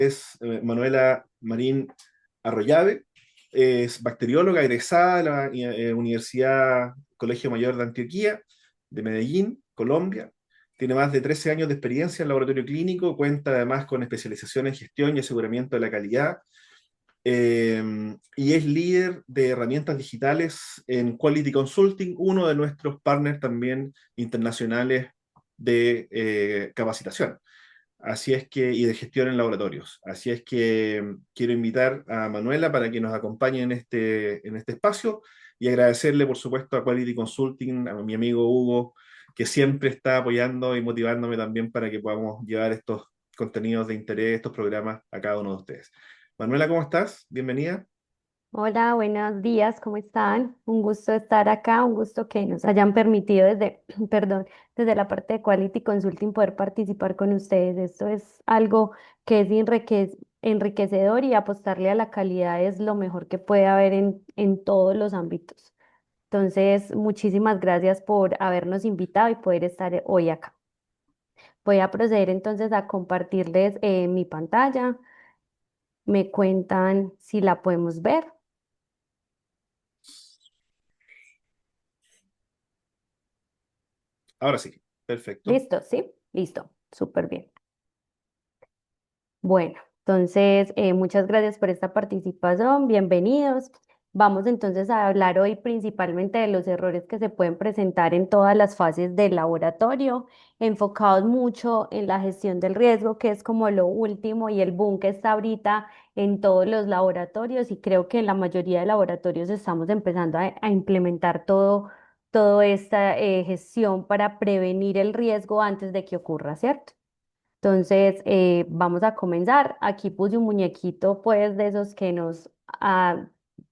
Es Manuela Marín Arroyave, es bacterióloga egresada de la Universidad Colegio Mayor de Antioquía, de Medellín, Colombia. Tiene más de 13 años de experiencia en laboratorio clínico, cuenta además con especialización en gestión y aseguramiento de la calidad, y es líder de herramientas digitales en Quality Consulting, uno de nuestros partners también internacionales de capacitación. Así es que, y de gestión en laboratorios. Así es que quiero invitar a Manuela para que nos acompañe en este espacio y agradecerle, por supuesto, a Quality Consulting, a mi amigo Hugo, que siempre está apoyando y motivándome también para que podamos llevar estos contenidos de interés, estos programas a cada uno de ustedes. Manuela, ¿cómo estás? Bienvenida. Hola, buenos días, ¿cómo están? Un gusto estar acá, un gusto que nos hayan permitido desde, perdón, desde la parte de Quality Consulting poder participar con ustedes. Esto es algo que es enriquecedor y apostarle a la calidad es lo mejor que puede haber en todos los ámbitos. Entonces, muchísimas gracias por habernos invitado y poder estar hoy acá. Voy a proceder entonces a compartirles mi pantalla. Me cuentan si la podemos ver. Ahora sí, perfecto. ¿Listo? ¿Sí? Listo. Súper bien. Bueno, entonces, muchas gracias por esta participación. Bienvenidos. Vamos entonces a hablar hoy principalmente de los errores que se pueden presentar en todas las fases del laboratorio, enfocados mucho en la gestión del riesgo, que es como lo último y el boom que está ahorita en todos los laboratorios y creo que en la mayoría de laboratorios estamos empezando a implementar toda esta gestión para prevenir el riesgo antes de que ocurra, ¿cierto? Entonces, vamos a comenzar. Aquí puse un muñequito, pues, de esos que nos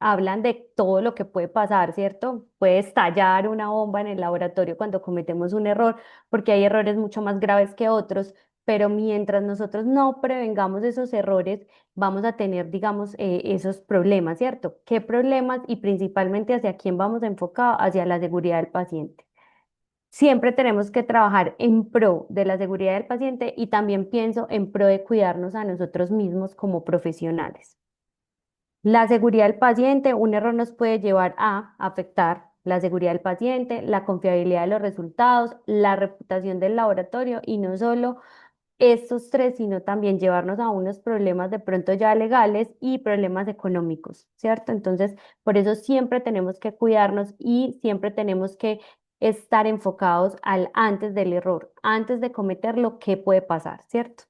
hablan de todo lo que puede pasar, ¿cierto? Puede estallar una bomba en el laboratorio cuando cometemos un error, porque hay errores mucho más graves que otros, pero mientras nosotros no prevengamos esos errores, vamos a tener, digamos, esos problemas, ¿cierto? ¿Qué problemas? Y principalmente hacia quién vamos enfocados, hacia la seguridad del paciente. Siempre tenemos que trabajar en pro de la seguridad del paciente y también pienso en pro de cuidarnos a nosotros mismos como profesionales. La seguridad del paciente, un error nos puede llevar a afectar la seguridad del paciente, la confiabilidad de los resultados, la reputación del laboratorio y no solo estos tres, sino también llevarnos a unos problemas de pronto ya legales y problemas económicos, ¿cierto? Entonces, por eso siempre tenemos que cuidarnos y siempre tenemos que estar enfocados al antes del error, antes de cometerlo, ¿qué puede pasar, ¿cierto?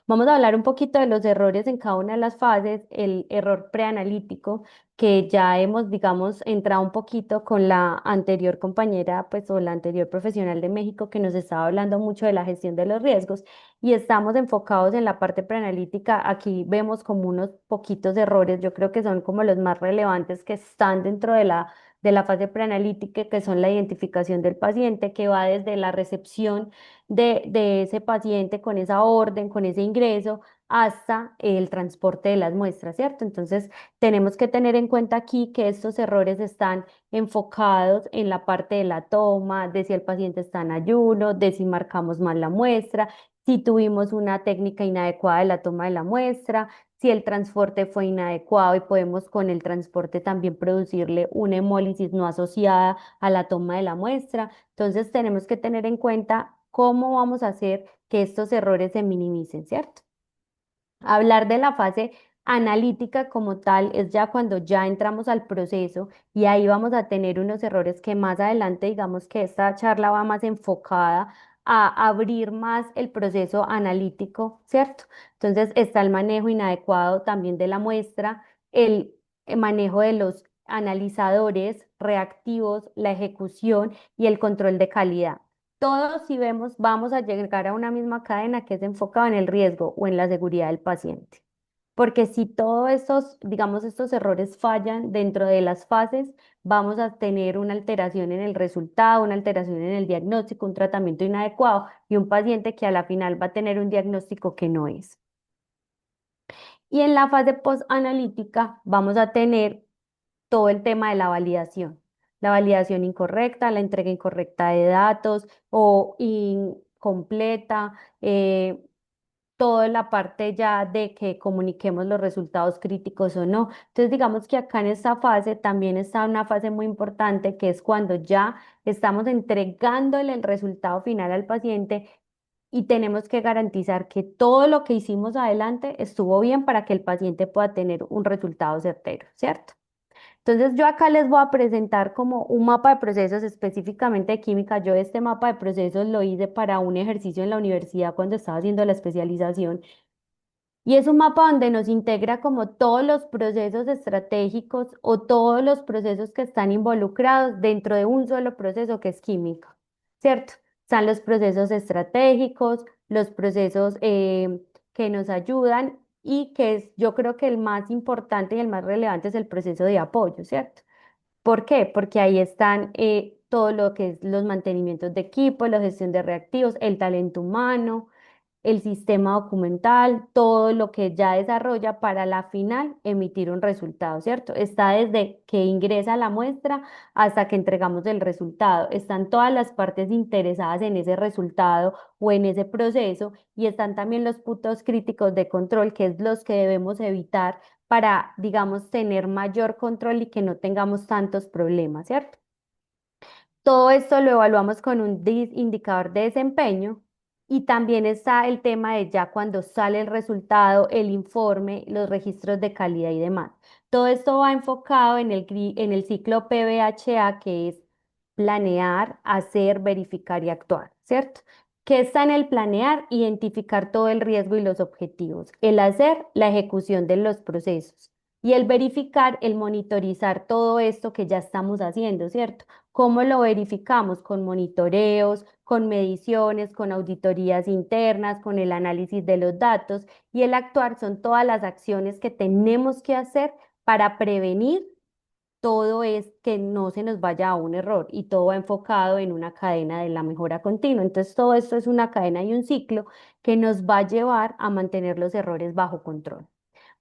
Vamos a hablar un poquito de los errores en cada una de las fases, el error preanalítico, que ya hemos, digamos, entrado un poquito con la anterior compañera, pues, o la anterior profesional de México que nos estaba hablando mucho de la gestión de los riesgos y estamos enfocados en la parte preanalítica. Aquí vemos como unos poquitos errores, yo creo que son como los más relevantes que están dentro de la fase preanalítica, que son la identificación del paciente, que va desde la recepción de ese paciente con esa orden, con ese ingreso, hasta el transporte de las muestras, ¿cierto? Entonces, tenemos que tener en cuenta aquí que estos errores están enfocados en la parte de la toma, de si el paciente está en ayuno, de si marcamos mal la muestra, si tuvimos una técnica inadecuada de la toma de la muestra, si el transporte fue inadecuado y podemos con el transporte también producirle una hemólisis no asociada a la toma de la muestra. Entonces tenemos que tener en cuenta cómo vamos a hacer que estos errores se minimicen, ¿cierto? Hablar de la fase analítica como tal es ya cuando ya entramos al proceso y ahí vamos a tener unos errores que más adelante, digamos que esta charla va más enfocada a abrir más el proceso analítico, ¿cierto? Entonces está el manejo inadecuado también de la muestra, el manejo de los analizadores reactivos, la ejecución y el control de calidad. Todos, si vemos, vamos a llegar a una misma cadena que es enfocada en el riesgo o en la seguridad del paciente. Porque si todos estos, digamos, estos errores fallan dentro de las fases, vamos a tener una alteración en el resultado, una alteración en el diagnóstico, un tratamiento inadecuado y un paciente que a la final va a tener un diagnóstico que no es. Y en la fase post-analítica vamos a tener todo el tema de la validación incorrecta, la entrega incorrecta de datos o incompleta, toda la parte ya de que comuniquemos los resultados críticos o no. Entonces, digamos que acá en esta fase también está una fase muy importante que es cuando ya estamos entregándole el resultado final al paciente y tenemos que garantizar que todo lo que hicimos adelante estuvo bien para que el paciente pueda tener un resultado certero, ¿cierto? Entonces yo acá les voy a presentar como un mapa de procesos específicamente de química. Yo este mapa de procesos lo hice para un ejercicio en la universidad cuando estaba haciendo la especialización y es un mapa donde nos integra como todos los procesos estratégicos o todos los procesos que están involucrados dentro de un solo proceso que es química, ¿cierto? Están los procesos estratégicos, los procesos que nos ayudan y que es, yo creo que el más importante y el más relevante es el proceso de apoyo, ¿cierto? ¿Por qué? Porque ahí están todo lo que es los mantenimientos de equipo, la gestión de reactivos, el talento humano, el sistema documental, todo lo que ya desarrolla para la final emitir un resultado, ¿cierto? Está desde que ingresa la muestra hasta que entregamos el resultado. Están todas las partes interesadas en ese resultado o en ese proceso y están también los puntos críticos de control, que es los que debemos evitar para, digamos, tener mayor control y que no tengamos tantos problemas, ¿cierto? Todo esto lo evaluamos con un indicador de desempeño y también está el tema de ya cuando sale el resultado, el informe, los registros de calidad y demás. Todo esto va enfocado en en el ciclo PBHA, que es planear, hacer, verificar y actuar, ¿cierto? ¿Qué está en el planear? Identificar todo el riesgo y los objetivos. El hacer, la ejecución de los procesos. Y el verificar, el monitorizar todo esto que ya estamos haciendo, ¿cierto? ¿Cómo lo verificamos? Con monitoreos, con mediciones, con auditorías internas, con el análisis de los datos y el actuar son todas las acciones que tenemos que hacer para prevenir todo es que no se nos vaya a un error y todo va enfocado en una cadena de la mejora continua. Entonces, todo esto es una cadena y un ciclo que nos va a llevar a mantener los errores bajo control.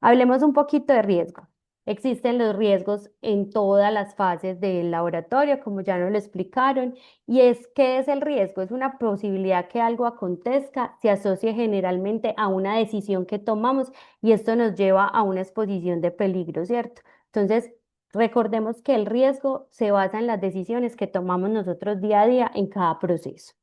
Hablemos un poquito de riesgo. Existen los riesgos en todas las fases del laboratorio, como ya nos lo explicaron, y es ¿qué es el riesgo? Es una posibilidad que algo acontezca, se asocie generalmente a una decisión que tomamos y esto nos lleva a una exposición de peligro, ¿cierto? Entonces, recordemos que el riesgo se basa en las decisiones que tomamos nosotros día a día en cada proceso.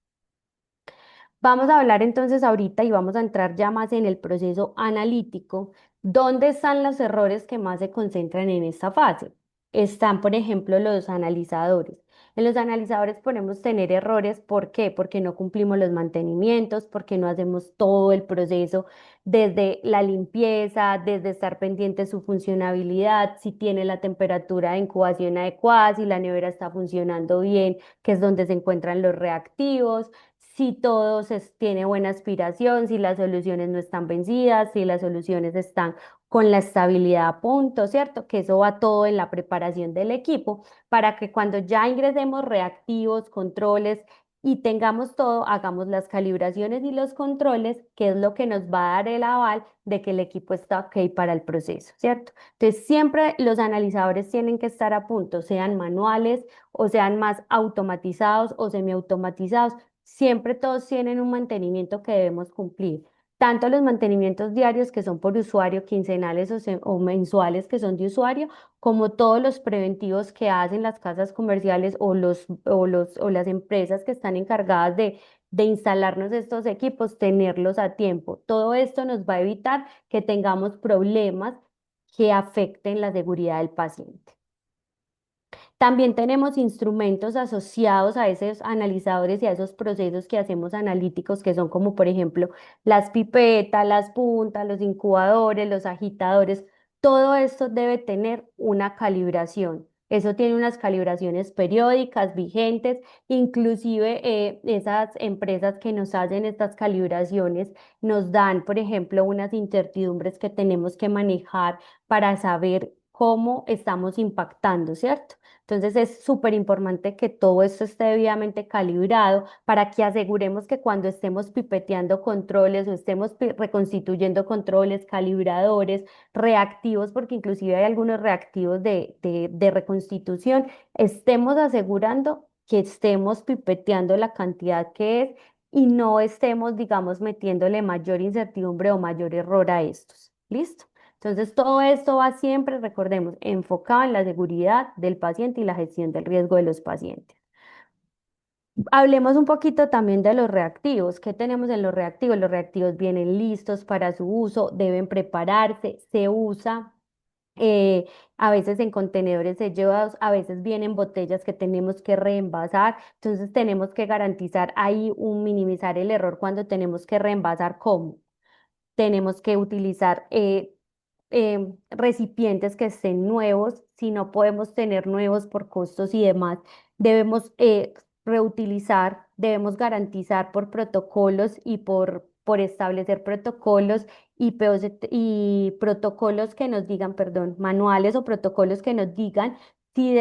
Vamos a hablar entonces ahorita y vamos a entrar ya más en el proceso analítico. ¿Dónde están los errores que más se concentran en esta fase? Están, por ejemplo, los analizadores. En los analizadores podemos tener errores, ¿por qué? Porque no cumplimos los mantenimientos, porque no hacemos todo el proceso desde la limpieza, desde estar pendiente de su funcionabilidad, si tiene la temperatura de incubación adecuada, si la nevera está funcionando bien, que es donde se encuentran los reactivos, si todo tiene buena aspiración, si las soluciones no están vencidas, si las soluciones están con la estabilidad a punto, ¿cierto? Que eso va todo en la preparación del equipo para que cuando ya ingresemos reactivos, controles y tengamos todo, hagamos las calibraciones y los controles, que es lo que nos va a dar el aval de que el equipo está ok para el proceso, ¿cierto? Entonces, siempre los analizadores tienen que estar a punto, sean manuales o sean más automatizados o semiautomatizados. Siempre todos tienen un mantenimiento que debemos cumplir. Tanto los mantenimientos diarios que son por usuario, quincenales o mensuales que son de usuario, como todos los preventivos que hacen las casas comerciales o las empresas que están encargadas de instalarnos estos equipos, tenerlos a tiempo. Todo esto nos va a evitar que tengamos problemas que afecten la seguridad del paciente. También tenemos instrumentos asociados a esos analizadores y a esos procesos que hacemos analíticos, que son como por ejemplo las pipetas, las puntas, los incubadores, los agitadores. Todo esto debe tener una calibración. Eso tiene unas calibraciones periódicas, vigentes, inclusive esas empresas que nos hacen estas calibraciones nos dan, por ejemplo, unas incertidumbres que tenemos que manejar para saber cómo estamos impactando, ¿cierto? Entonces es súper importante que todo esto esté debidamente calibrado para que aseguremos que cuando estemos pipeteando controles o estemos reconstituyendo controles, calibradores, reactivos, porque inclusive hay algunos reactivos de reconstitución, estemos asegurando que estemos pipeteando la cantidad que es y no estemos, digamos, metiéndole mayor incertidumbre o mayor error a estos. ¿Listo? Entonces, todo esto va siempre, recordemos, enfocado en la seguridad del paciente y la gestión del riesgo de los pacientes. Hablemos un poquito también de los reactivos. ¿Qué tenemos en los reactivos? Los reactivos vienen listos para su uso, deben prepararse, se usa a veces en contenedores sellados, a veces vienen botellas que tenemos que reenvasar, entonces tenemos que garantizar ahí un minimizar el error cuando tenemos que reenvasar. ¿Cómo? Tenemos que utilizar recipientes que estén nuevos. Si no podemos tener nuevos por costos y demás, debemos reutilizar, debemos garantizar por protocolos y por establecer protocolos y, y protocolos que nos digan, perdón, manuales o protocolos que nos digan si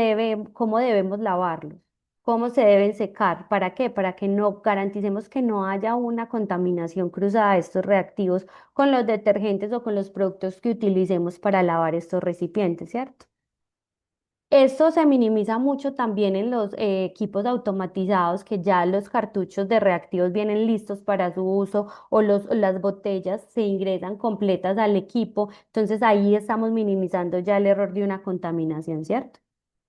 cómo debemos lavarlos, cómo se deben secar. ¿Para qué? Para que no garanticemos que no haya una contaminación cruzada de estos reactivos con los detergentes o con los productos que utilicemos para lavar estos recipientes, ¿cierto? Esto se minimiza mucho también en los equipos automatizados, que ya los cartuchos de reactivos vienen listos para su uso o las botellas se ingresan completas al equipo. Entonces ahí estamos minimizando ya el error de una contaminación, ¿cierto?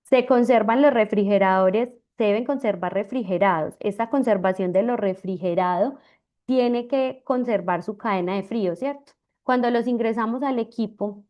Se conservan los refrigeradores, se deben conservar refrigerados. Esta conservación de lo refrigerado tiene que conservar su cadena de frío, ¿cierto? Cuando los ingresamos al equipo,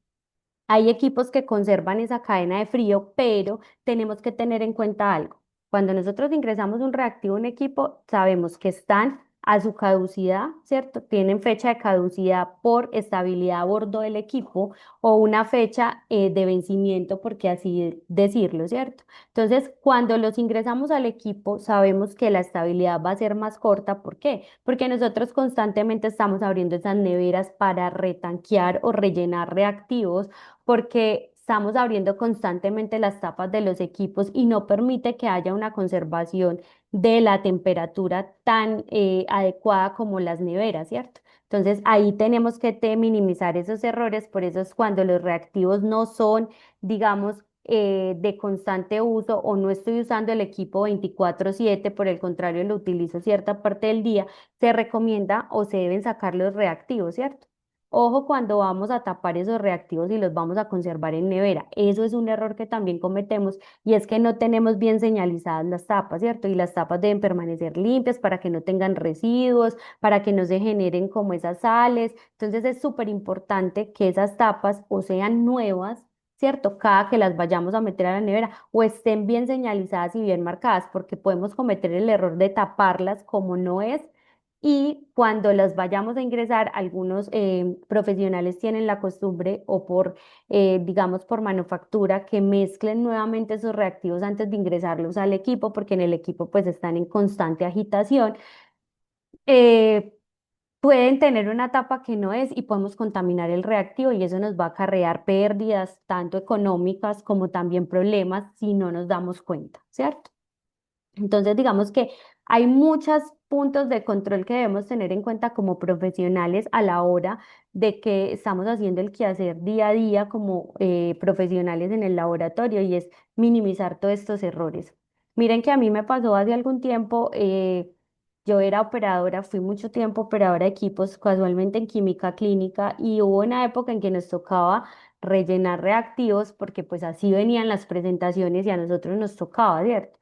hay equipos que conservan esa cadena de frío, pero tenemos que tener en cuenta algo. Cuando nosotros ingresamos un reactivo a un equipo, sabemos que están a su caducidad, ¿cierto? Tienen fecha de caducidad por estabilidad a bordo del equipo o una fecha de vencimiento, porque así decirlo, ¿cierto? Entonces, cuando los ingresamos al equipo, sabemos que la estabilidad va a ser más corta. ¿Por qué? Porque nosotros constantemente estamos abriendo esas neveras para retanquear o rellenar reactivos porque estamos abriendo constantemente las tapas de los equipos y no permite que haya una conservación de la temperatura tan adecuada como las neveras, ¿cierto? Entonces ahí tenemos que minimizar esos errores, por eso es cuando los reactivos no son, digamos, de constante uso o no estoy usando el equipo 24/7, por el contrario, lo utilizo cierta parte del día, se recomienda o se deben sacar los reactivos, ¿cierto? Ojo cuando vamos a tapar esos reactivos y los vamos a conservar en nevera. Eso es un error que también cometemos y es que no tenemos bien señalizadas las tapas, ¿cierto? Y las tapas deben permanecer limpias para que no tengan residuos, para que no se generen como esas sales. Entonces es súper importante que esas tapas o sean nuevas, ¿cierto? Cada que las vayamos a meter a la nevera o estén bien señalizadas y bien marcadas, porque podemos cometer el error de taparlas como no es y cuando las vayamos a ingresar, algunos profesionales tienen la costumbre o digamos, por manufactura, que mezclen nuevamente esos reactivos antes de ingresarlos al equipo, porque en el equipo pues están en constante agitación. Eh, Pueden tener una tapa que no es y podemos contaminar el reactivo y eso nos va a acarrear pérdidas tanto económicas como también problemas si no nos damos cuenta, ¿cierto? Entonces, digamos que hay muchos puntos de control que debemos tener en cuenta como profesionales a la hora de que estamos haciendo el quehacer día a día como profesionales en el laboratorio y es minimizar todos estos errores. Miren que a mí me pasó hace algún tiempo, yo era operadora, fui mucho tiempo operadora de equipos, casualmente en química clínica y hubo una época en que nos tocaba rellenar reactivos porque pues así venían las presentaciones y a nosotros nos tocaba, ¿cierto?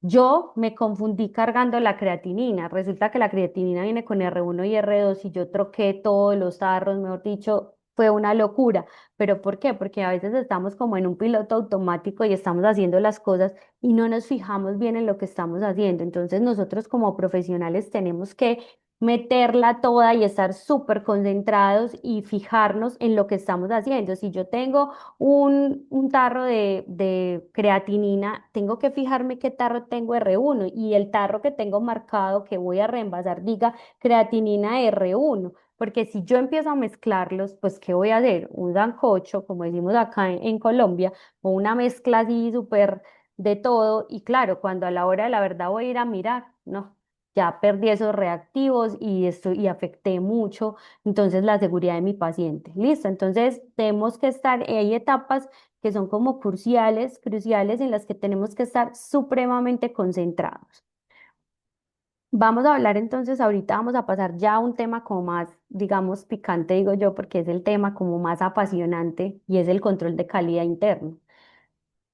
Yo me confundí cargando la creatinina. Resulta que la creatinina viene con R1 y R2 y yo troqué todos los tarros, mejor dicho, fue una locura. ¿Pero por qué? Porque a veces estamos como en un piloto automático y estamos haciendo las cosas y no nos fijamos bien en lo que estamos haciendo. Entonces nosotros como profesionales tenemos que meterla toda y estar súper concentrados y fijarnos en lo que estamos haciendo. Si yo tengo un tarro de creatinina, tengo que fijarme qué tarro tengo R1 y el tarro que tengo marcado que voy a reemplazar diga creatinina R1, porque si yo empiezo a mezclarlos, pues ¿qué voy a hacer? Un sancocho, como decimos acá en Colombia, o una mezcla así súper de todo y claro, cuando a la hora de la verdad voy a ir a mirar, no. Ya perdí esos reactivos y esto y afecté mucho entonces la seguridad de mi paciente. Listo, entonces tenemos que estar, hay etapas que son como cruciales en las que tenemos que estar supremamente concentrados. Vamos a hablar entonces, ahorita vamos a pasar ya a un tema como más, digamos, picante, digo yo, porque es el tema como más apasionante y es el control de calidad interno,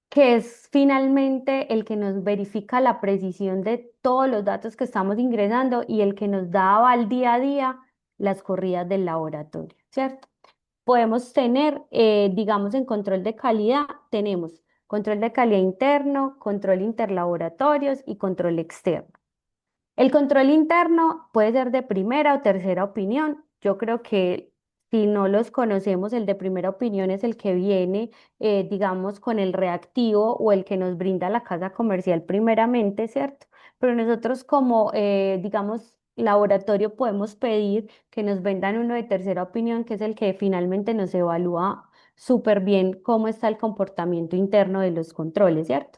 que es finalmente el que nos verifica la precisión de todos los datos que estamos ingresando y el que nos da al día a día las corridas del laboratorio, ¿cierto? Podemos tener, digamos, en control de calidad, tenemos control de calidad interno, control interlaboratorios y control externo. El control interno puede ser de primera o tercera opinión. Yo creo que si no los conocemos, el de primera opinión es el que viene, digamos, con el reactivo o el que nos brinda la casa comercial primeramente, ¿cierto? Pero nosotros como, digamos, laboratorio podemos pedir que nos vendan uno de tercera opinión, que es el que finalmente nos evalúa súper bien cómo está el comportamiento interno de los controles, ¿cierto?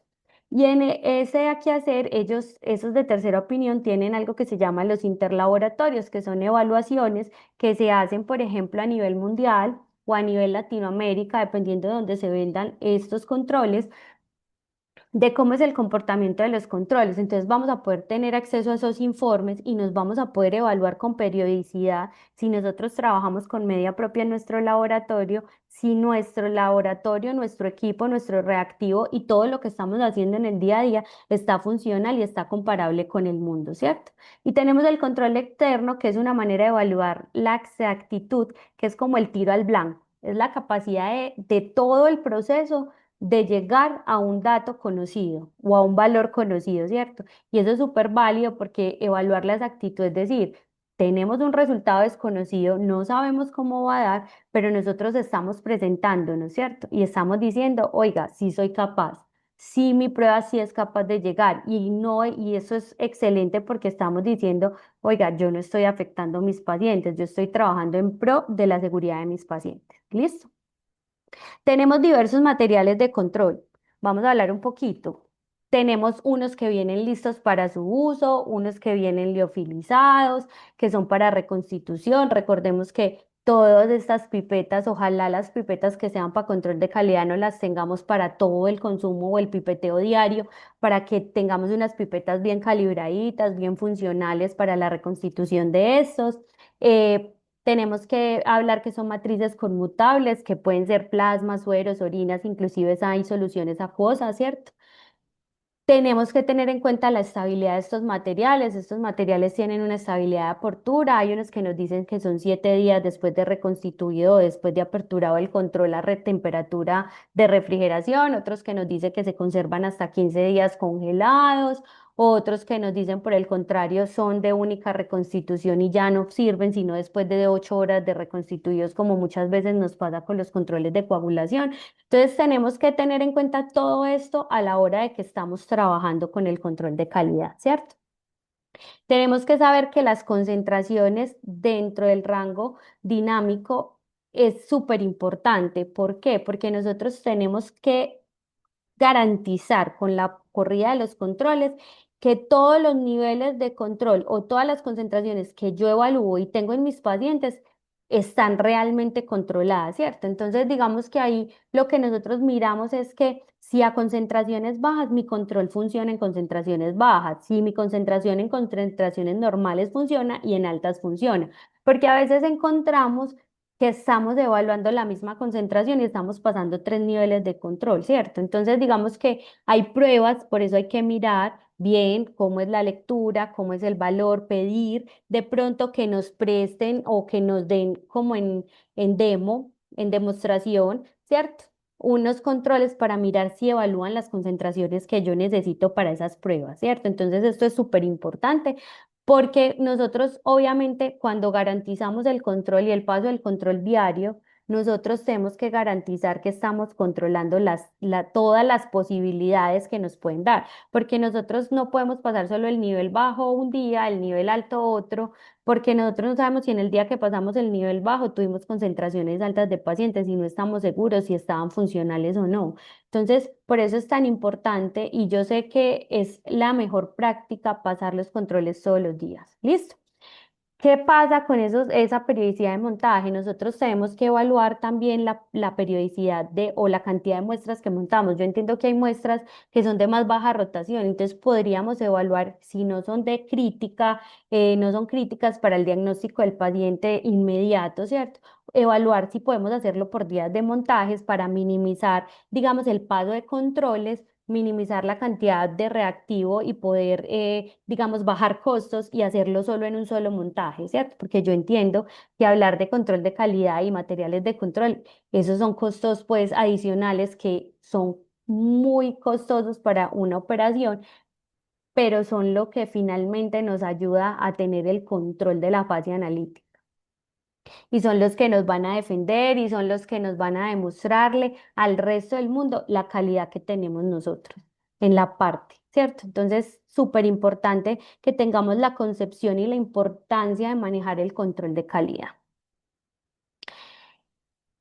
Y en ese a qué hacer, ellos, esos de tercera opinión, tienen algo que se llama los interlaboratorios, que son evaluaciones que se hacen, por ejemplo, a nivel mundial o a nivel Latinoamérica, dependiendo de dónde se vendan estos controles de cómo es el comportamiento de los controles. Entonces vamos a poder tener acceso a esos informes y nos vamos a poder evaluar con periodicidad si nosotros trabajamos con media propia en nuestro laboratorio, si nuestro laboratorio, nuestro equipo, nuestro reactivo y todo lo que estamos haciendo en el día a día está funcional y está comparable con el mundo, ¿cierto? Y tenemos el control externo, que es una manera de evaluar la exactitud, que es como el tiro al blanco. Es la capacidad de todo el proceso de llegar a un dato conocido o a un valor conocido, ¿cierto? Y eso es súper válido porque evaluar la exactitud, es decir, tenemos un resultado desconocido, no sabemos cómo va a dar, pero nosotros estamos presentándonos, ¿cierto? Y estamos diciendo, oiga, sí soy capaz. Sí, mi prueba sí es capaz de llegar y no, y eso es excelente porque estamos diciendo, oiga, yo no estoy afectando a mis pacientes, yo estoy trabajando en pro de la seguridad de mis pacientes. ¿Listo? Tenemos diversos materiales de control. Vamos a hablar un poquito. Tenemos unos que vienen listos para su uso, unos que vienen liofilizados, que son para reconstitución. Recordemos que todas estas pipetas, ojalá las pipetas que sean para control de calidad no las tengamos para todo el consumo o el pipeteo diario, para que tengamos unas pipetas bien calibraditas, bien funcionales para la reconstitución de estos. Eh, Tenemos que hablar que son matrices conmutables, que pueden ser plasmas, sueros, orinas, inclusive hay soluciones acuosas, ¿cierto? Tenemos que tener en cuenta la estabilidad de estos materiales. Estos materiales tienen una estabilidad de apertura. Hay unos que nos dicen que son 7 días después de reconstituido, después de aperturado el control a temperatura de refrigeración. Otros que nos dicen que se conservan hasta 15 días congelados. Otros que nos dicen, por el contrario, son de única reconstitución y ya no sirven sino después de 8 horas de reconstituidos, como muchas veces nos pasa con los controles de coagulación. Entonces tenemos que tener en cuenta todo esto a la hora de que estamos trabajando con el control de calidad, ¿cierto? Tenemos que saber que las concentraciones dentro del rango dinámico es súper importante. ¿Por qué? Porque nosotros tenemos que garantizar con la corrida de los controles que todos los niveles de control o todas las concentraciones que yo evalúo y tengo en mis pacientes están realmente controladas, ¿cierto? Entonces, digamos que ahí lo que nosotros miramos es que si a concentraciones bajas, mi control funciona en concentraciones bajas, si mi concentración en concentraciones normales funciona y en altas funciona, porque a veces encontramos que estamos evaluando la misma concentración y estamos pasando 3 niveles de control, ¿cierto? Entonces, digamos que hay pruebas, por eso hay que mirar bien cómo es la lectura, cómo es el valor, pedir de pronto que nos presten o que nos den como en demo, en demostración, ¿cierto? Unos controles para mirar si evalúan las concentraciones que yo necesito para esas pruebas, ¿cierto? Entonces, esto es súper importante porque nosotros, obviamente, cuando garantizamos el control y el paso del control diario, nosotros tenemos que garantizar que estamos controlando todas las posibilidades que nos pueden dar, porque nosotros no podemos pasar solo el nivel bajo un día, el nivel alto otro, porque nosotros no sabemos si en el día que pasamos el nivel bajo tuvimos concentraciones altas de pacientes y no estamos seguros si estaban funcionales o no. Entonces, por eso es tan importante y yo sé que es la mejor práctica pasar los controles todos los días. ¿Listo? ¿Qué pasa con esa periodicidad de montaje? Nosotros tenemos que evaluar también la periodicidad o la cantidad de muestras que montamos. Yo entiendo que hay muestras que son de más baja rotación, entonces podríamos evaluar si no son de crítica, no son críticas para el diagnóstico del paciente inmediato, ¿cierto? Evaluar si podemos hacerlo por días de montajes para minimizar, digamos, el paso de controles, minimizar la cantidad de reactivo y poder, digamos, bajar costos y hacerlo solo en un solo montaje, ¿cierto? Porque yo entiendo que hablar de control de calidad y materiales de control, esos son costos pues adicionales que son muy costosos para una operación, pero son lo que finalmente nos ayuda a tener el control de la fase analítica y son los que nos van a defender y son los que nos van a demostrarle al resto del mundo la calidad que tenemos nosotros en la parte, ¿cierto? Entonces, súper importante que tengamos la concepción y la importancia de manejar el control de calidad.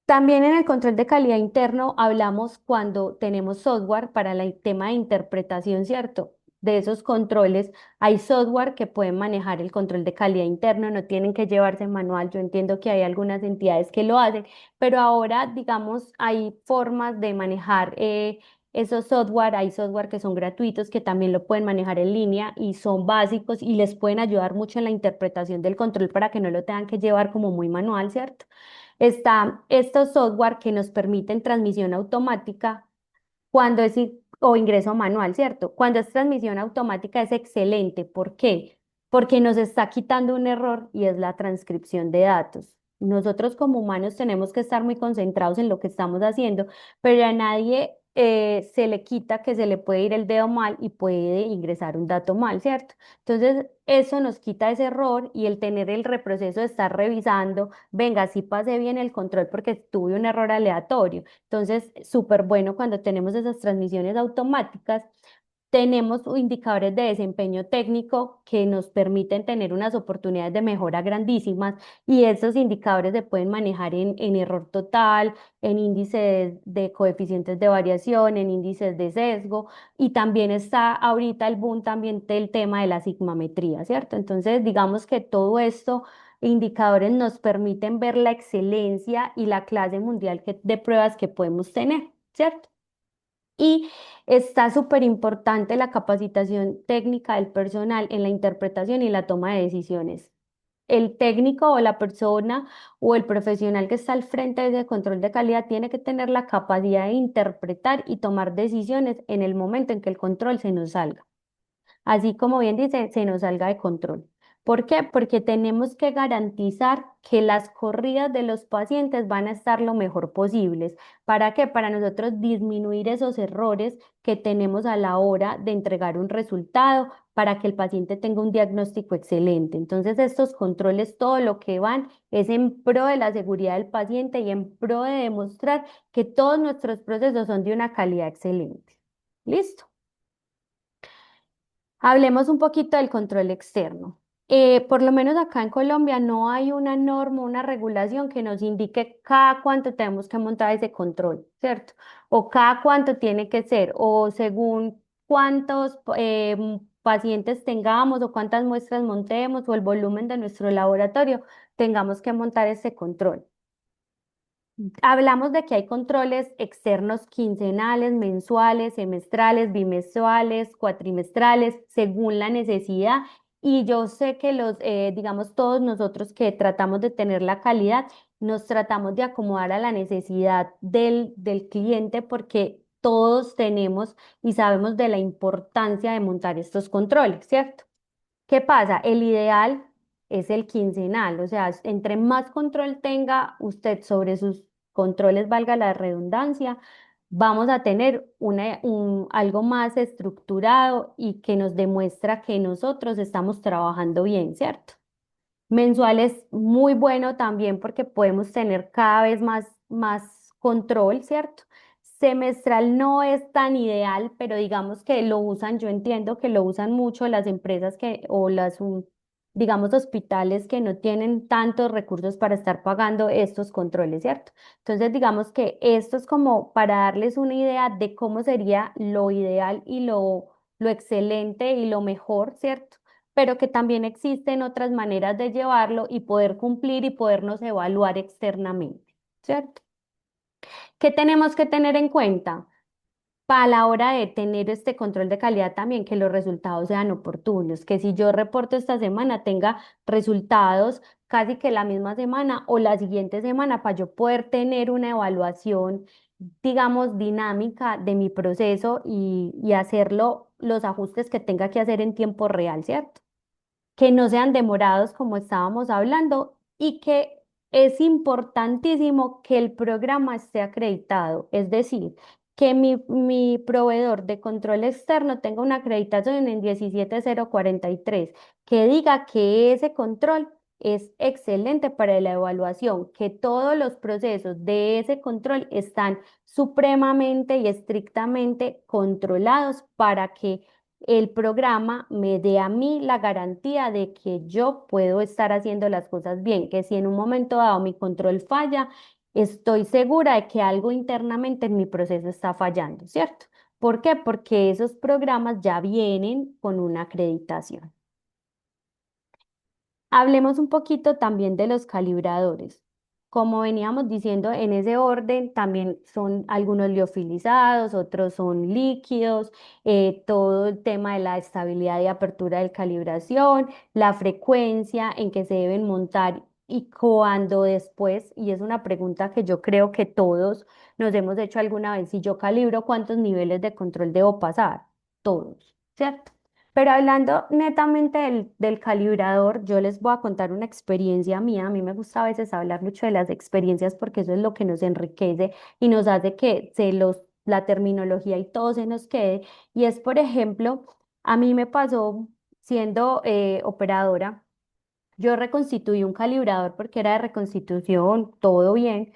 También en el control de calidad interno hablamos cuando tenemos software para el tema de interpretación, ¿cierto? De esos controles, hay software que pueden manejar el control de calidad interno, no tienen que llevarse manual. Yo entiendo que hay algunas entidades que lo hacen, pero ahora, digamos, hay formas de manejar esos software. Hay software que son gratuitos, que también lo pueden manejar en línea y son básicos y les pueden ayudar mucho en la interpretación del control para que no lo tengan que llevar como muy manual, ¿cierto? Está estos software que nos permiten transmisión automática cuando o ingreso manual, ¿cierto? Cuando es transmisión automática es excelente. ¿Por qué? Porque nos está quitando un error y es la transcripción de datos. Nosotros como humanos tenemos que estar muy concentrados en lo que estamos haciendo, pero a nadie se le quita que se le puede ir el dedo mal y puede ingresar un dato mal, ¿cierto? Entonces, eso nos quita ese error y el tener el reproceso de estar revisando, venga, sí pasé bien el control porque tuve un error aleatorio. Entonces, súper bueno cuando tenemos esas transmisiones automáticas. Tenemos indicadores de desempeño técnico que nos permiten tener unas oportunidades de mejora grandísimas y esos indicadores se pueden manejar en error total, en índices de coeficientes de variación, en índices de sesgo y también está ahorita el boom también del tema de la sigmametría, ¿cierto? Entonces, digamos que todo esto indicadores nos permiten ver la excelencia y la clase mundial de pruebas que podemos tener, ¿cierto? Y está súper importante la capacitación técnica del personal en la interpretación y la toma de decisiones. El técnico o la persona o el profesional que está al frente de ese control de calidad tiene que tener la capacidad de interpretar y tomar decisiones en el momento en que el control se nos salga. Así como bien dice, se nos salga de control. ¿Por qué? Porque tenemos que garantizar que las corridas de los pacientes van a estar lo mejor posibles. ¿Para qué? Para nosotros disminuir esos errores que tenemos a la hora de entregar un resultado para que el paciente tenga un diagnóstico excelente. Entonces, estos controles, todo lo que van es en pro de la seguridad del paciente y en pro de demostrar que todos nuestros procesos son de una calidad excelente. ¿Listo? Hablemos un poquito del control externo. Por lo menos acá en Colombia no hay una norma, una regulación que nos indique cada cuánto tenemos que montar ese control, ¿cierto? O cada cuánto tiene que ser, o según cuántos pacientes tengamos, o cuántas muestras montemos, o el volumen de nuestro laboratorio, tengamos que montar ese control. Hablamos de que hay controles externos quincenales, mensuales, semestrales, bimestrales, cuatrimestrales, según la necesidad. Y yo sé que digamos, todos nosotros que tratamos de tener la calidad, nos tratamos de acomodar a la necesidad del cliente porque todos tenemos y sabemos de la importancia de montar estos controles, ¿cierto? ¿Qué pasa? El ideal es el quincenal, o sea, entre más control tenga usted sobre sus controles, valga la redundancia, vamos a tener algo más estructurado y que nos demuestra que nosotros estamos trabajando bien, ¿cierto? Mensual es muy bueno también porque podemos tener cada vez más control, ¿cierto? Semestral no es tan ideal, pero digamos que lo usan, yo entiendo que lo usan mucho las empresas o digamos, hospitales que no tienen tantos recursos para estar pagando estos controles, ¿cierto? Entonces, digamos que esto es como para darles una idea de cómo sería lo ideal y lo excelente y lo mejor, ¿cierto? pero que también existen otras maneras de llevarlo y poder cumplir y podernos evaluar externamente, ¿cierto? ¿Qué tenemos que tener en cuenta? Para la hora de tener este control de calidad también, que los resultados sean oportunos, que si yo reporto esta semana tenga resultados casi que la misma semana o la siguiente semana para yo poder tener una evaluación, digamos, dinámica de mi proceso y hacerlo los ajustes que tenga que hacer en tiempo real, ¿cierto? Que no sean demorados como estábamos hablando y que es importantísimo que el programa esté acreditado, es decir, que mi proveedor de control externo tenga una acreditación en 17043 que diga que ese control es excelente para la evaluación, que todos los procesos de ese control están supremamente y estrictamente controlados para que el programa me dé a mí la garantía de que yo puedo estar haciendo las cosas bien, que si en un momento dado mi control falla, estoy segura de que algo internamente en mi proceso está fallando, ¿cierto? ¿Por qué? Porque esos programas ya vienen con una acreditación. Hablemos un poquito también de los calibradores. Como veníamos diciendo, en ese orden también son algunos liofilizados, otros son líquidos, todo el tema de la estabilidad y apertura de calibración, la frecuencia en que se deben montar y cuando después, y es una pregunta que yo creo que todos nos hemos hecho alguna vez, si yo calibro, ¿cuántos niveles de control debo pasar? Todos, ¿cierto? Pero hablando netamente del calibrador, yo les voy a contar una experiencia mía. A mí me gusta a veces hablar mucho de las experiencias porque eso es lo que nos enriquece y nos hace que la terminología y todo se nos quede. Y es, por ejemplo, a mí me pasó siendo operadora, yo reconstituí un calibrador porque era de reconstitución, todo bien,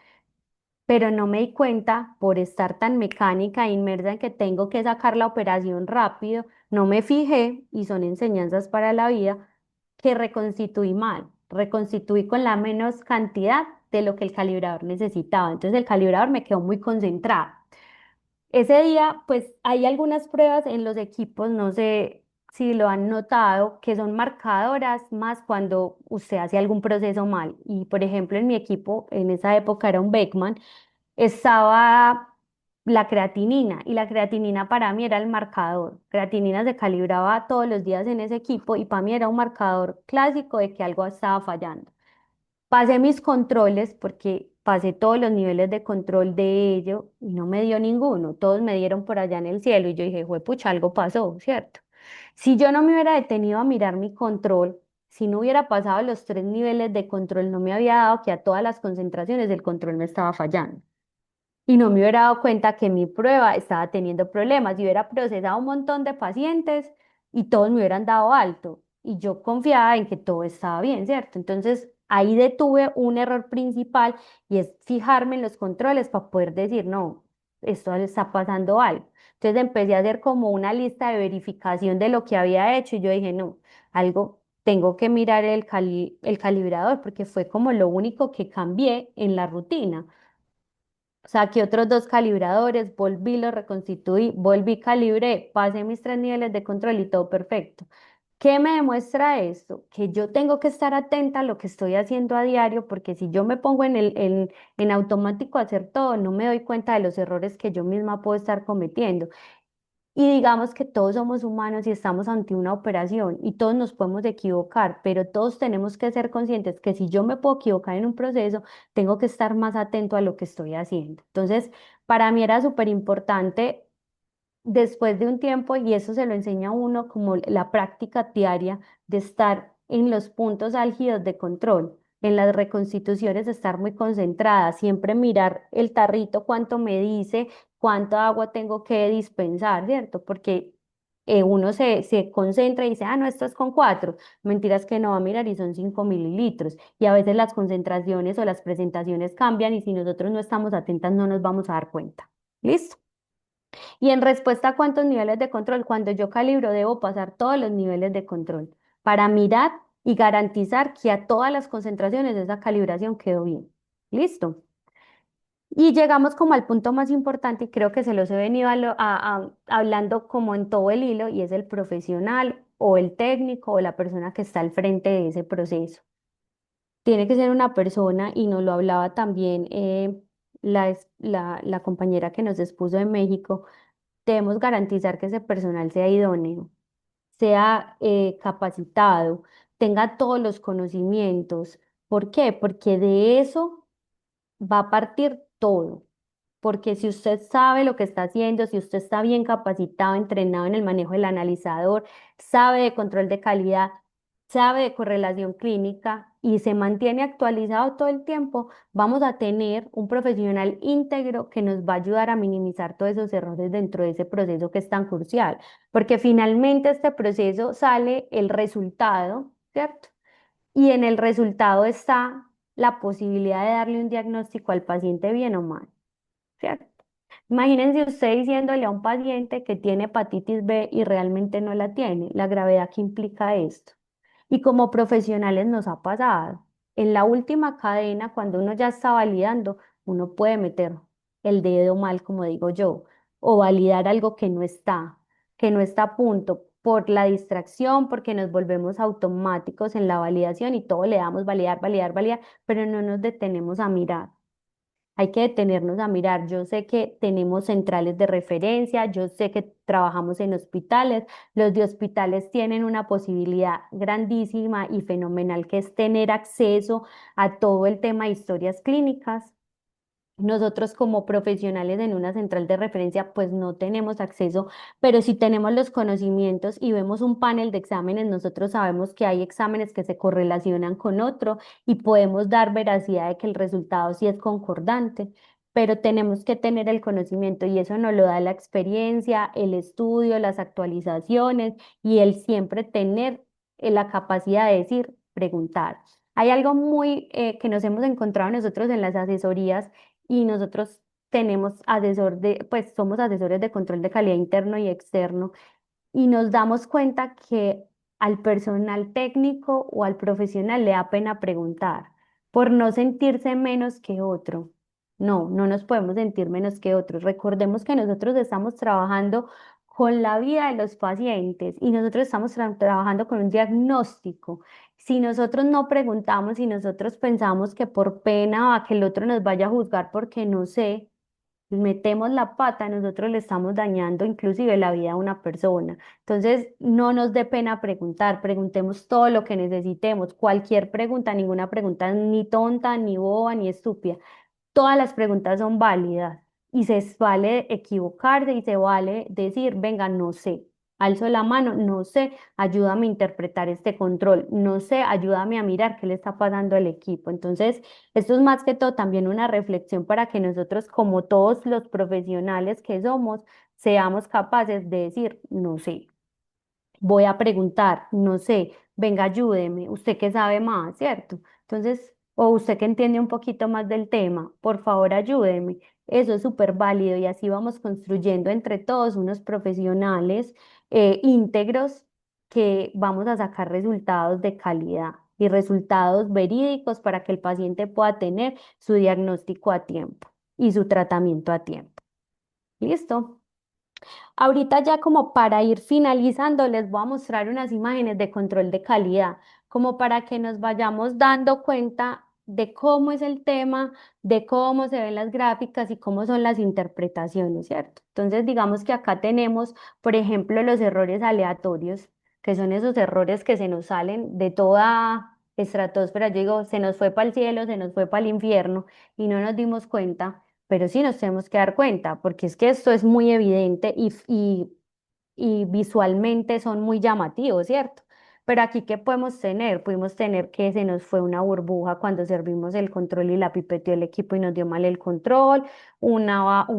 pero no me di cuenta por estar tan mecánica e inmersa en que tengo que sacar la operación rápido, no me fijé, y son enseñanzas para la vida, que reconstituí mal, reconstituí con la menos cantidad de lo que el calibrador necesitaba. Entonces el calibrador me quedó muy concentrado. Ese día, pues hay algunas pruebas en los equipos, no sé si lo han notado, que son marcadoras más cuando usted hace algún proceso mal. Y por ejemplo, en mi equipo, en esa época era un Beckman, estaba la creatinina y la creatinina para mí era el marcador. Creatinina se calibraba todos los días en ese equipo y para mí era un marcador clásico de que algo estaba fallando. Pasé mis controles porque pasé todos los niveles de control de ello y no me dio ninguno. Todos me dieron por allá en el cielo y yo dije, pucha, algo pasó, ¿cierto? Si yo no me hubiera detenido a mirar mi control, si no hubiera pasado los 3 niveles de control, no me había dado que a todas las concentraciones el control me estaba fallando. Y no me hubiera dado cuenta que mi prueba estaba teniendo problemas y hubiera procesado un montón de pacientes y todos me hubieran dado alto. Y yo confiaba en que todo estaba bien, ¿cierto? Entonces ahí detuve un error principal y es fijarme en los controles para poder decir, no, esto le está pasando algo. Entonces empecé a hacer como una lista de verificación de lo que había hecho y yo dije, no, algo, tengo que mirar el calibrador porque fue como lo único que cambié en la rutina. Saqué otros 2 calibradores, volví, los reconstituí, volví, calibré, pasé mis 3 niveles de control y todo perfecto. ¿Qué me demuestra esto? Que yo tengo que estar atenta a lo que estoy haciendo a diario, porque si yo me pongo en automático a hacer todo, no me doy cuenta de los errores que yo misma puedo estar cometiendo. Y digamos que todos somos humanos y estamos ante una operación y todos nos podemos equivocar, pero todos tenemos que ser conscientes que si yo me puedo equivocar en un proceso, tengo que estar más atento a lo que estoy haciendo. Entonces, para mí era súper importante después de un tiempo, y eso se lo enseña a uno como la práctica diaria de estar en los puntos álgidos de control, en las reconstituciones, de estar muy concentrada, siempre mirar el tarrito, cuánto me dice, cuánta agua tengo que dispensar, ¿cierto? Porque uno se concentra y dice, ah, no, esto es con 4. Mentiras que no va a mirar y son 5 mililitros. Y a veces las concentraciones o las presentaciones cambian y si nosotros no estamos atentas no nos vamos a dar cuenta. ¿Listo? Y en respuesta a cuántos niveles de control, cuando yo calibro, debo pasar todos los niveles de control para mirar y garantizar que a todas las concentraciones esa calibración quedó bien. ¿Listo? Y llegamos como al punto más importante y creo que se los he venido hablando como en todo el hilo y es el profesional o el técnico o la persona que está al frente de ese proceso. Tiene que ser una persona, y nos lo hablaba también la compañera que nos expuso de México, debemos garantizar que ese personal sea idóneo, sea capacitado, tenga todos los conocimientos. ¿Por qué? Porque de eso va a partir todo. Porque si usted sabe lo que está haciendo, si usted está bien capacitado, entrenado en el manejo del analizador, sabe de control de calidad, sabe de correlación clínica y se mantiene actualizado todo el tiempo, vamos a tener un profesional íntegro que nos va a ayudar a minimizar todos esos errores dentro de ese proceso que es tan crucial. Porque finalmente este proceso sale el resultado, ¿cierto? Y en el resultado está la posibilidad de darle un diagnóstico al paciente bien o mal, ¿cierto? Imagínense usted diciéndole a un paciente que tiene hepatitis B y realmente no la tiene, la gravedad que implica esto. Y como profesionales nos ha pasado. En la última cadena, cuando uno ya está validando, uno puede meter el dedo mal, como digo yo, o validar algo que no está a punto por la distracción, porque nos volvemos automáticos en la validación y todo le damos validar, validar, validar, pero no nos detenemos a mirar. Hay que detenernos a mirar. Yo sé que tenemos centrales de referencia, yo sé que trabajamos en hospitales. Los de hospitales tienen una posibilidad grandísima y fenomenal que es tener acceso a todo el tema de historias clínicas. Nosotros como profesionales en una central de referencia pues no tenemos acceso, pero si tenemos los conocimientos y vemos un panel de exámenes, nosotros sabemos que hay exámenes que se correlacionan con otro y podemos dar veracidad de que el resultado sí es concordante, pero tenemos que tener el conocimiento y eso nos lo da la experiencia, el estudio, las actualizaciones y el siempre tener la capacidad de decir, preguntar. Hay algo muy que nos hemos encontrado nosotros en las asesorías y nosotros tenemos pues somos asesores de control de calidad interno y externo y nos damos cuenta que al personal técnico o al profesional le da pena preguntar por no sentirse menos que otro. No, no nos podemos sentir menos que otros. Recordemos que nosotros estamos trabajando con la vida de los pacientes y nosotros estamos trabajando con un diagnóstico. Si nosotros no preguntamos, si nosotros pensamos que por pena a que el otro nos vaya a juzgar porque no sé, metemos la pata, nosotros le estamos dañando inclusive la vida a una persona. Entonces, no nos dé pena preguntar, preguntemos todo lo que necesitemos, cualquier pregunta, ninguna pregunta es ni tonta, ni boba, ni estúpida. Todas las preguntas son válidas y se vale equivocarse y se vale decir, venga, no sé, alzo la mano, no sé, ayúdame a interpretar este control, no sé, ayúdame a mirar qué le está pasando al equipo. Entonces, esto es más que todo también una reflexión para que nosotros, como todos los profesionales que somos, seamos capaces de decir, no sé. Voy a preguntar, no sé, venga, ayúdeme, usted que sabe más, ¿cierto? Entonces, o usted que entiende un poquito más del tema, por favor, ayúdeme. Eso es súper válido y así vamos construyendo entre todos unos profesionales íntegros que vamos a sacar resultados de calidad y resultados verídicos para que el paciente pueda tener su diagnóstico a tiempo y su tratamiento a tiempo. ¿Listo? Ahorita ya como para ir finalizando, les voy a mostrar unas imágenes de control de calidad, como para que nos vayamos dando cuenta de cómo es el tema, de cómo se ven las gráficas y cómo son las interpretaciones, ¿cierto? Entonces, digamos que acá tenemos, por ejemplo, los errores aleatorios, que son esos errores que se nos salen de toda estratosfera. Yo digo, se nos fue para el cielo, se nos fue para el infierno y no nos dimos cuenta, pero sí nos tenemos que dar cuenta, porque es que esto es muy evidente y visualmente son muy llamativos, ¿cierto? Pero aquí, ¿qué podemos tener? Pudimos tener que se nos fue una burbuja cuando servimos el control y la pipeteó el equipo y nos dio mal el control, un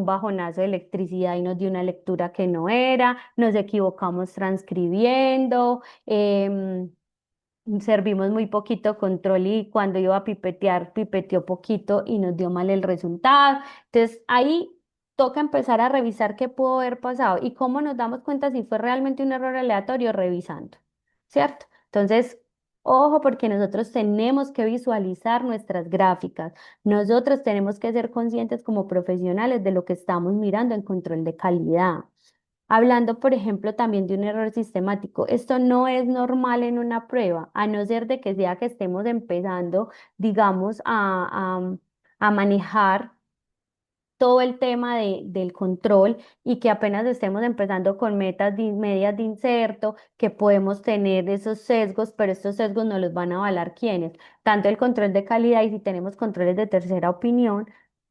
bajonazo de electricidad y nos dio una lectura que no era, nos equivocamos transcribiendo, servimos muy poquito control y cuando iba a pipetear, pipeteó poquito y nos dio mal el resultado. Entonces ahí toca empezar a revisar qué pudo haber pasado y cómo nos damos cuenta si fue realmente un error aleatorio revisando, ¿cierto? Entonces, ojo porque nosotros tenemos que visualizar nuestras gráficas. Nosotros tenemos que ser conscientes como profesionales de lo que estamos mirando en control de calidad. Hablando, por ejemplo, también de un error sistemático, esto no es normal en una prueba, a no ser de que sea que estemos empezando, digamos, a manejar todo el tema del control y que apenas estemos empezando con metas medias de inserto, que podemos tener esos sesgos, pero estos sesgos no los van a avalar quienes, tanto el control de calidad y si tenemos controles de tercera opinión,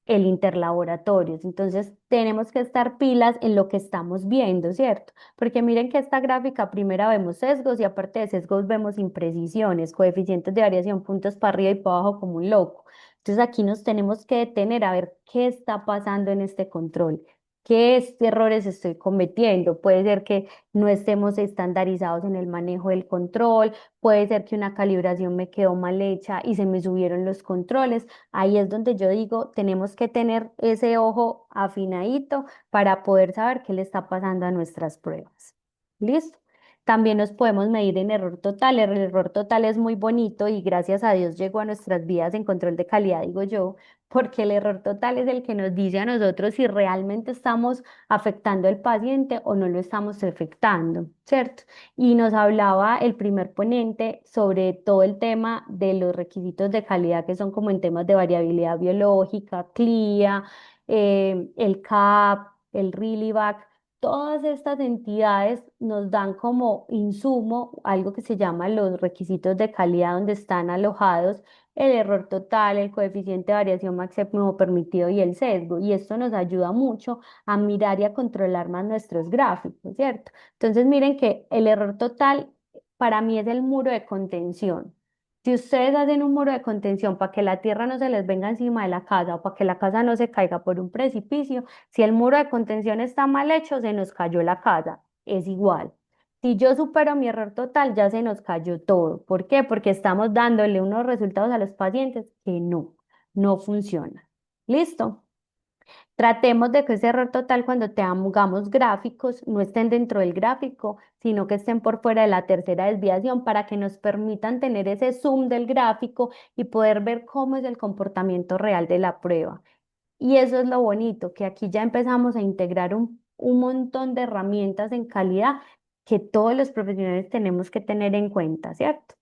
el interlaboratorios. Entonces, tenemos que estar pilas en lo que estamos viendo, ¿cierto? Porque miren que esta gráfica, primero vemos sesgos y aparte de sesgos vemos imprecisiones, coeficientes de variación, puntos para arriba y para abajo como un loco. Entonces aquí nos tenemos que detener a ver qué está pasando en este control, errores estoy cometiendo. Puede ser que no estemos estandarizados en el manejo del control, puede ser que una calibración me quedó mal hecha y se me subieron los controles. Ahí es donde yo digo, tenemos que tener ese ojo afinadito para poder saber qué le está pasando a nuestras pruebas. ¿Listo? También nos podemos medir en error total. El error total es muy bonito y gracias a Dios llegó a nuestras vidas en control de calidad, digo yo, porque el error total es el que nos dice a nosotros si realmente estamos afectando al paciente o no lo estamos afectando, ¿cierto? Y nos hablaba el primer ponente sobre todo el tema de los requisitos de calidad que son como en temas de variabilidad biológica, CLIA, el CAP, el RILIVAC. Todas estas entidades nos dan como insumo algo que se llama los requisitos de calidad donde están alojados el error total, el coeficiente de variación máximo permitido y el sesgo. Y esto nos ayuda mucho a mirar y a controlar más nuestros gráficos, ¿cierto? Entonces miren que el error total para mí es el muro de contención. Si ustedes hacen un muro de contención para que la tierra no se les venga encima de la casa o para que la casa no se caiga por un precipicio, si el muro de contención está mal hecho, se nos cayó la casa. Es igual. Si yo supero mi error total, ya se nos cayó todo. ¿Por qué? Porque estamos dándole unos resultados a los pacientes que no funcionan. ¿Listo? Tratemos de que ese error total cuando te hagamos gráficos no estén dentro del gráfico, sino que estén por fuera de la tercera desviación para que nos permitan tener ese zoom del gráfico y poder ver cómo es el comportamiento real de la prueba. Y eso es lo bonito, que aquí ya empezamos a integrar un montón de herramientas en calidad que todos los profesionales tenemos que tener en cuenta, ¿cierto?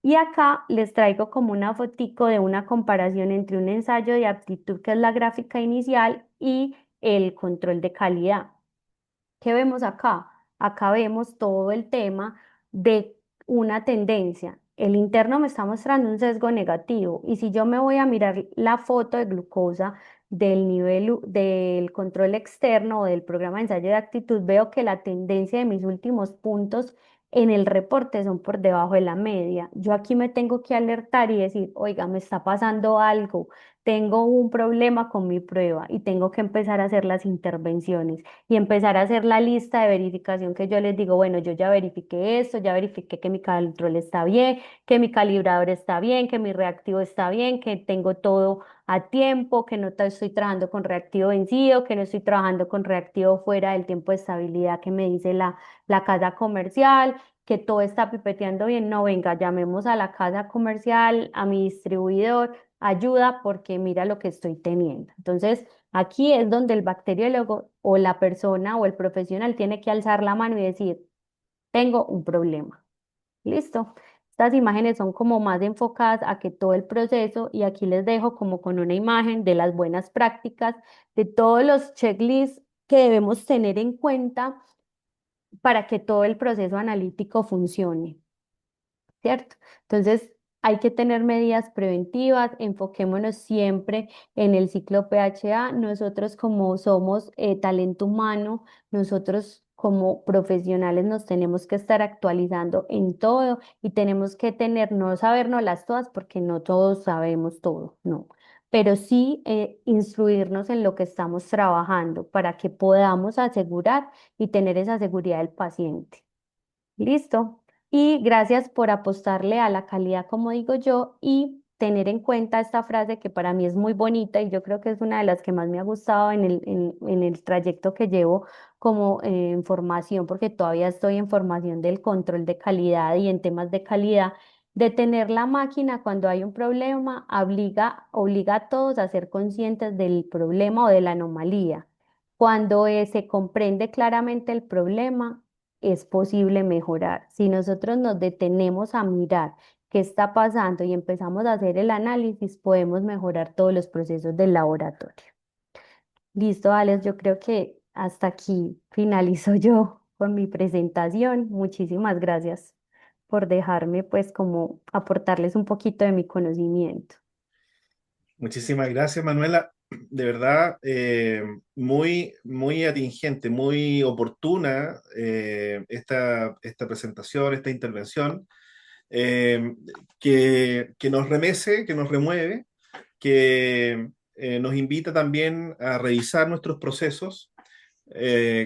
Y acá les traigo como una fotico de una comparación entre un ensayo de aptitud, que es la gráfica inicial, y el control de calidad. ¿Qué vemos acá? Acá vemos todo el tema de una tendencia. El interno me está mostrando un sesgo negativo y si yo me voy a mirar la foto de glucosa del nivel del control externo o del programa de ensayo de actitud, veo que la tendencia de mis últimos puntos en el reporte son por debajo de la media. Yo aquí me tengo que alertar y decir, oiga, me está pasando algo, tengo un problema con mi prueba y tengo que empezar a hacer las intervenciones y empezar a hacer la lista de verificación que yo les digo, bueno, yo ya verifiqué esto, ya verifiqué que mi control está bien, que mi calibrador está bien, que mi reactivo está bien, que tengo todo a tiempo, que no estoy trabajando con reactivo vencido, que no estoy trabajando con reactivo fuera del tiempo de estabilidad que me dice la casa comercial, que todo está pipeteando bien. No, venga, llamemos a la casa comercial, a mi distribuidor, ayuda porque mira lo que estoy teniendo. Entonces, aquí es donde el bacteriólogo o la persona o el profesional tiene que alzar la mano y decir, tengo un problema. ¿Listo? Estas imágenes son como más enfocadas a que todo el proceso y aquí les dejo como con una imagen de las buenas prácticas, de todos los checklists que debemos tener en cuenta para que todo el proceso analítico funcione. ¿Cierto? Entonces, hay que tener medidas preventivas, enfoquémonos siempre en el ciclo PHA. Nosotros como somos talento humano, nosotros como profesionales nos tenemos que estar actualizando en todo y tenemos que tener, no sabernoslas todas porque no todos sabemos todo, no, pero sí instruirnos en lo que estamos trabajando para que podamos asegurar y tener esa seguridad del paciente. Listo. Y gracias por apostarle a la calidad, como digo yo, y tener en cuenta esta frase que para mí es muy bonita y yo creo que es una de las que más me ha gustado en el trayecto que llevo como en formación, porque todavía estoy en formación del control de calidad y en temas de calidad. Detener la máquina cuando hay un problema obliga a todos a ser conscientes del problema o de la anomalía. Cuando se comprende claramente el problema, es posible mejorar. Si nosotros nos detenemos a mirar qué está pasando y empezamos a hacer el análisis, podemos mejorar todos los procesos del laboratorio. Listo, Alex, yo creo que hasta aquí finalizo yo con mi presentación. Muchísimas gracias por dejarme pues como aportarles un poquito de mi conocimiento. Muchísimas gracias, Manuela. De verdad, muy atingente, muy oportuna esta presentación, esta intervención, eh, que nos remece, que nos remueve, que nos invita también a revisar nuestros procesos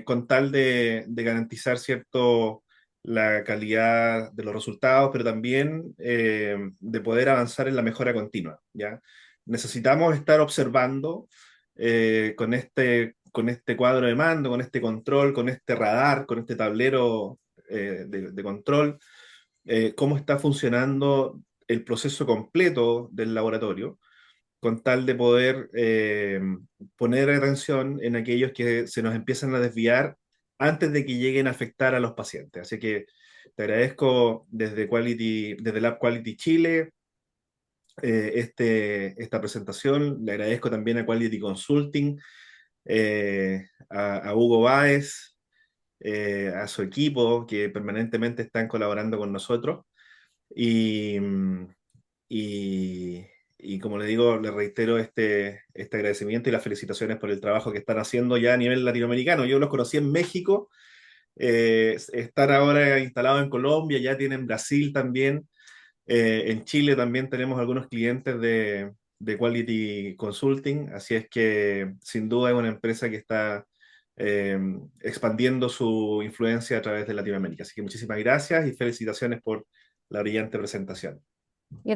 con tal de garantizar cierto la calidad de los resultados, pero también de poder avanzar en la mejora continua, ¿ya? Necesitamos estar observando con este cuadro de mando, con este control, con este radar, con este tablero de control, cómo está funcionando el proceso completo del laboratorio con tal de poder poner atención en aquellos que se nos empiezan a desviar antes de que lleguen a afectar a los pacientes. Así que te agradezco desde Lab Quality Chile esta presentación. Le agradezco también a Quality Consulting, a Hugo Báez, a su equipo que permanentemente están colaborando con nosotros. Y, y, y como le digo, le reitero este agradecimiento y las felicitaciones por el trabajo que están haciendo ya a nivel latinoamericano. Yo los conocí en México, están ahora instalados en Colombia, ya tienen Brasil también. En Chile también tenemos algunos clientes de Quality Consulting, así es que sin duda es una empresa que está eh, expandiendo su influencia a través de Latinoamérica. Así que muchísimas gracias y felicitaciones por la brillante presentación. Gracias.